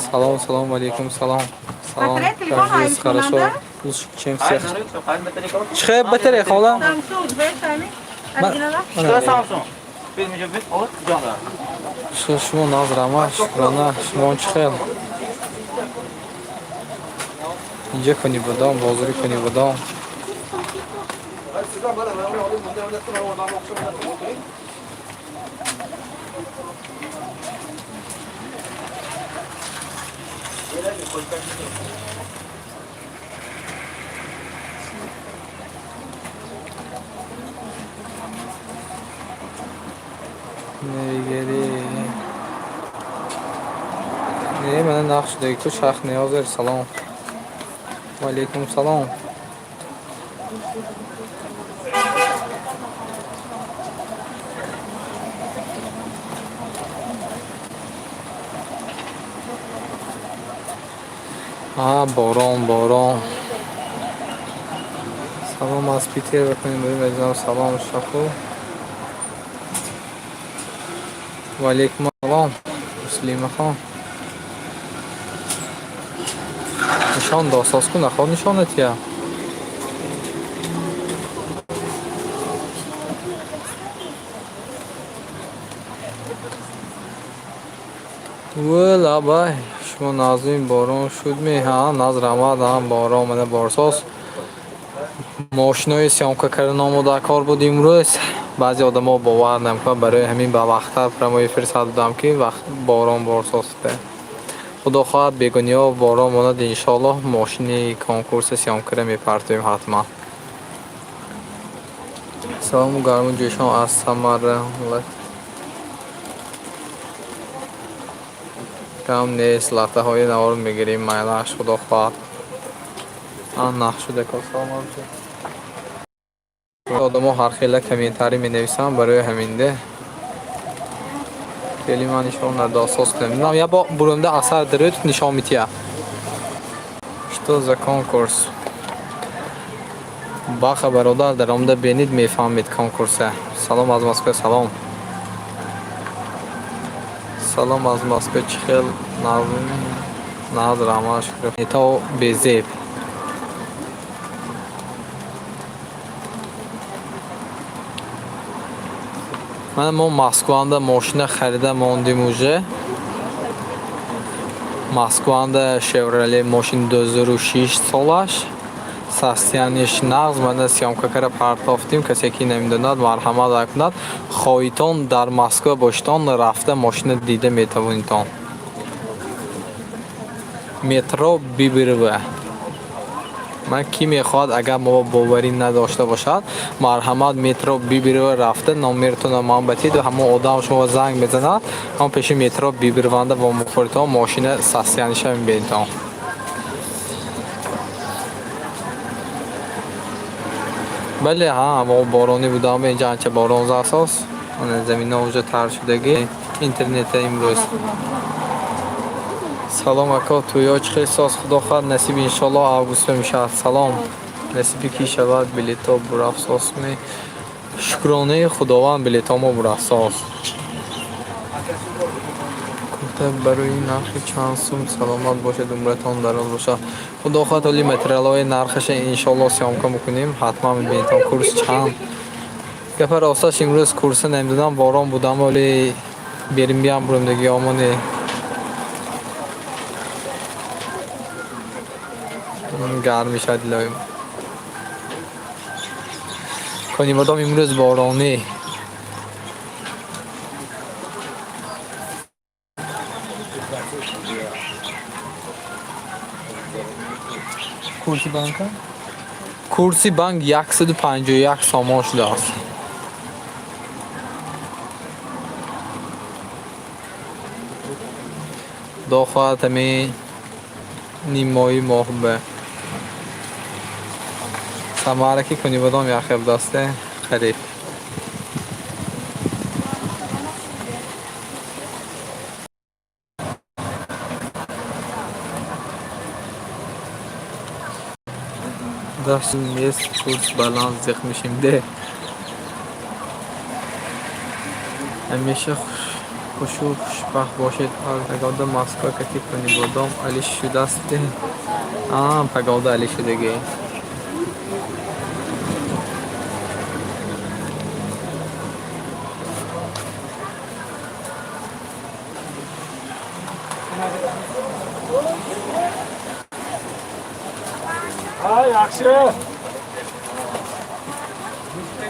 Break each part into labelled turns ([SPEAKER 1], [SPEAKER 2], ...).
[SPEAKER 1] Салом алейкум, салом. Салом. Как хорошо. Чем всех? Чхай батарея хола? شما ناظرما شکرانه شما چخیل اینجا کنی بدام بازاری کنی بدام نگری نه من نقش دیگه تو شخ نیازر سلام و علیکم سلام باران سلام از پیتر بکنیم بریم بزنم سلام شخو و علیکم سلام مسلیم خان نشان داساز کن نخواد نشانت یا ولا بای شما نازیم باران شد می ها نظر آمد هم باران من بارساز ماشینای سیامکا کردن آماده کار بود امروز بعضی آدم ها باور نمیکنن برای همین به وقت پرمای فرستاده بودم که وقت باران بارساز ده خدا خواهد بیگانی ها باران ماند انشالله ماشین کنکورس سیامکا میپرتیم حتما سلام گرمون جوشان از سمر کم نیست لطه های نوار میگیریم مایلش خدا خواهد نقشده که سلام آدم ها هر خیلی کمینتری می نویسم برای همینده خیلی من نشان نداساز کنم یا با برونده اثر دارید نشان میتیه что за конкурс баха бародар дар омда бенид мефаҳмед конкурсе салом аз москва салом салом аз москва чӣ хел назр ама шукр ето безеб من ما مسکوانده ماشین خریده موندیم اوجه مسکوانده شورلی ماشین 2006 سالش ساستیانش نغز من سیامکا کرده پرتافتیم کسی که نمیدوند مرحمت کند خواهیتان در مسکو باشتان رفته ماشین دیده میتوانیتان مترو ببروه من کی میخواد اگر ما باوری نداشته باشد مرحمت مترو ببروه رفته نامرتون من بتید و همون آدم شما زنگ میزند هم پیش مترو ببرونده و مخورتان ماشین ساستیانش هم بیدان بله ها ما بارانی بودم اینجا انچه باران اساس زمین ها اوجا تر شدگی اینترنت امروز سلام اکا تویا چخیل ساز خدا خواهد نصیب انشالله آگوست میشد سلام نصیبی که شود بلیتا برافساس می شکرانه خداوند بلیتا ما برافساس برای نرخ چند سوم سلامت باشه دمرتان دراز باشه خدا خواهد ولی متریال های نرخش انشالله سیامکا میکنیم حتما میبینید کورس چند گفت راستش امروز کورس نمیدونم باران بودم ولی بریم بیام بریم دیگه آمونه گرم میشد لایم کنیم آدم امروز بارانی کورسی بانک کورسی بانک 151 سامان شده است دو خواهد همین نیمایی ماه به سمارکی کنی بدم یا خیب دسته خرید дасту мест курс баланд зиқ мешимде ҳамеша хушу хушбахт бошед. Пагода Москва каки кунӣ бодом али шудасте. Пагода али шудаги.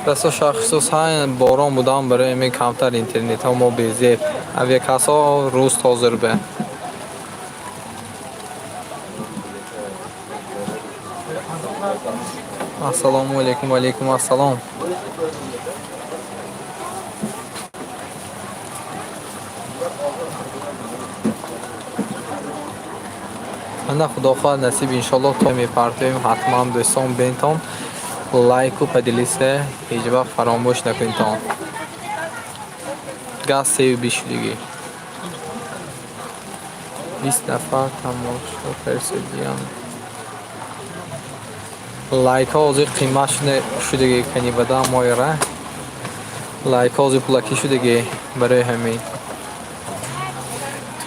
[SPEAKER 1] Расо шахсус ҳайн борон будам барои ами камтар интернетҳо мо безеб. Авиакасо рӯз ҳозир бе. Ассалому алейкум. Ва алейкум ассалом. ана худо хоҳад насиб иншоаллоҳ то мепартоем. ҳатман дӯстон бентон лайку поделиться ҳеҷ вақт фаромӯш накунтон. газ 320 шудагӣ 20 нафар тамошо персидиям. лайкҳо ҳозир қимат шудагӣ кани бадан моира. лайкҳо ҳозир пулакӣ шудагӣ барои ҳамин.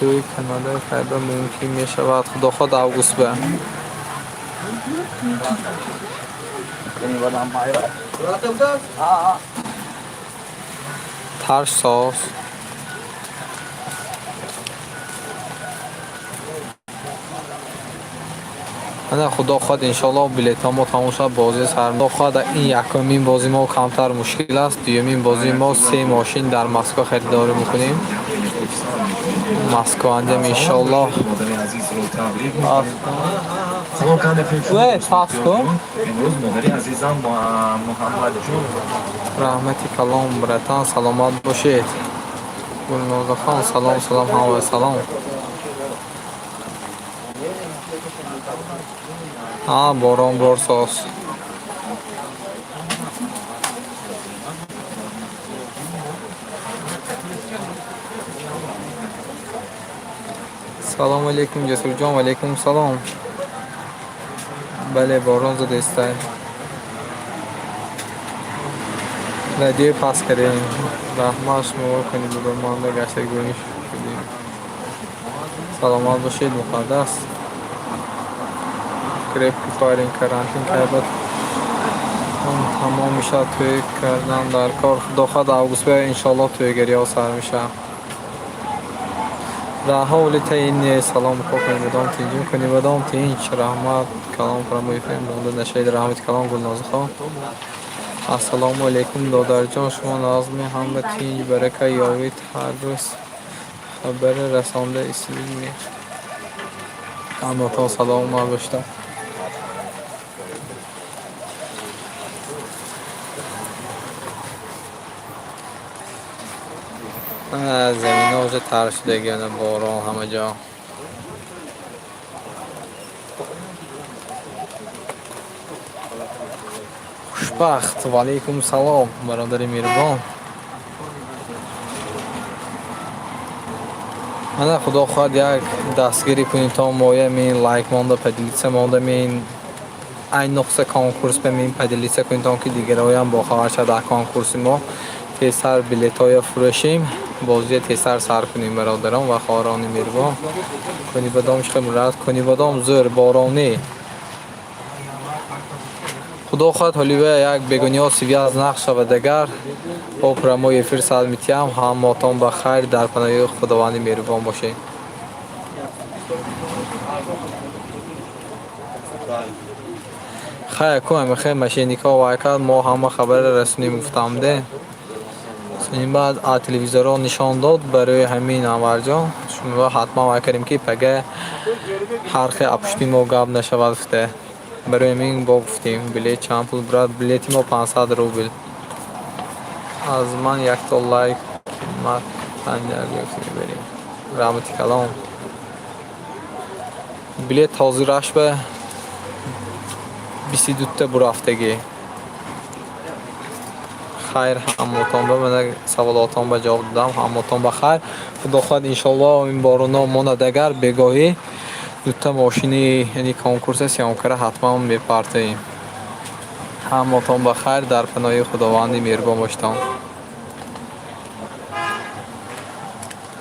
[SPEAKER 1] توی کانال فایبر ممکن می شود خدا خود август ба тарш сос ана худо ход иншаллоҳ билетамо тамом шад. бози сармо ход ин якумин бози мо камтар мушкил аст. дуюмин бози мо 3 мошин дар Москва харидорӣ мекунем. Москва андем иншаллоҳ. раҳмати калом братан саломат бошед. гулнозахон салом салом ҳава салом. борон борсос салому алейкум ҷасурҷон. алейкум салом. бале борон задестай. радио пас кардем. раҳмат шумо кунед бубарманда гаштагони шудем. саломат бошед муқаддас. крепкий парень карантин кард. тамом мешад тӯй кардан дар кор. худо хоҳад август ба иншаллоҳ тӯйгариҳо сар мешад. раҳоли таин салом кокани бадом тинҷим кани бадом тинч раҳмат калом фаромоифем бонда нашаид раҳмати калом гулнозихон. ассалому алейкум додарҷон шумо назми ҳама тинҷ барака ёвид ҳар рӯз хабари расонда исми ҳамотон саломат бошта. زمین ها уже تر شده باران همه جا. خوشبخت. و علیکم سلام برادر مهربان. انا خدا خواهد یک دستگیری کنید تا مایه مین لایک مانده پدیلیسه مانده مین این نقصه کانکورس به مین پدیلیسه کنید تا که دیگر هایم با خبر شد در کانکورس ما تیسر بلیت های فروشیم. بازی تیسر سر کنیم برادران و خواهران مهربان. کنی بدام شخم رد کنی بدام زور بارانی. خدا خواهد حالی به یک بگونی سیوی از نقش و دگر با پرمای افیر سلمیتیم هماتان بخیر در پناه خداوند مهربان باشه. خیر کنم خیر مشینیکا و ایکاد ما همه خبر رسمی مفتمده. این بعد تلویزیون نشان داد برای همین آورجان شما حتما وای کردیم که پگه حرخ اپشتی ما گاب نشود فته برای همین با گفتیم بلیت چند پول برات بلیتی ما 500 روبل از من یک تا لایک ما پنجر گفتیم بریم رحمتی کلام بلیت تازه رش به 22 تا برفتگی خیر همتون به من سوالاتون به جواب دادم. همتون بخیر. خدا خواهد انشالله این بارونا مونه دگر بگاهی دو تا ماشینی یعنی کنکورس سیامکره حتما میپرتیم. ҳаматон ба хайр дар паноҳи худованди меҳрубон боштон.